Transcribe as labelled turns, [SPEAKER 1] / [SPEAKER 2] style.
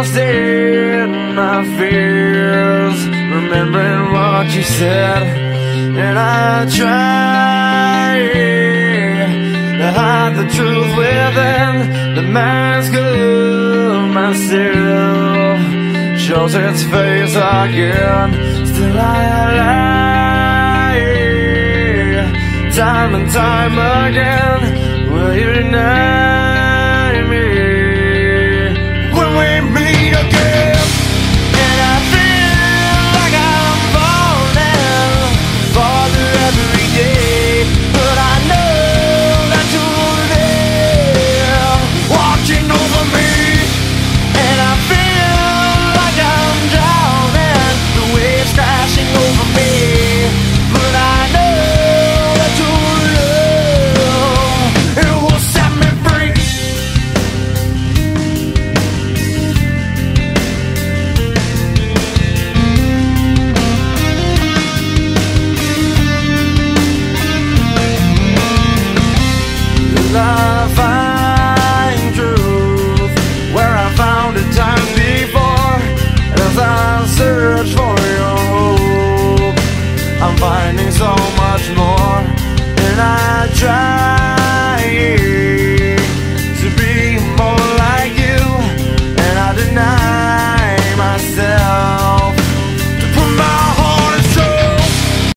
[SPEAKER 1] lost in my fears, remembering what you said, and I try to hide the truth within. The mask of myself shows its face again. Still I lie, time and time again. Will you deny me when we meet again? And I feel like I'm falling farther every day, but I know that you're there watching over me. And I feel like I'm drowning, the waves crashing over me, but I know that your love, it will set me free. I find truth where I found it times before. As I search for your hope, I'm finding so much more, and I try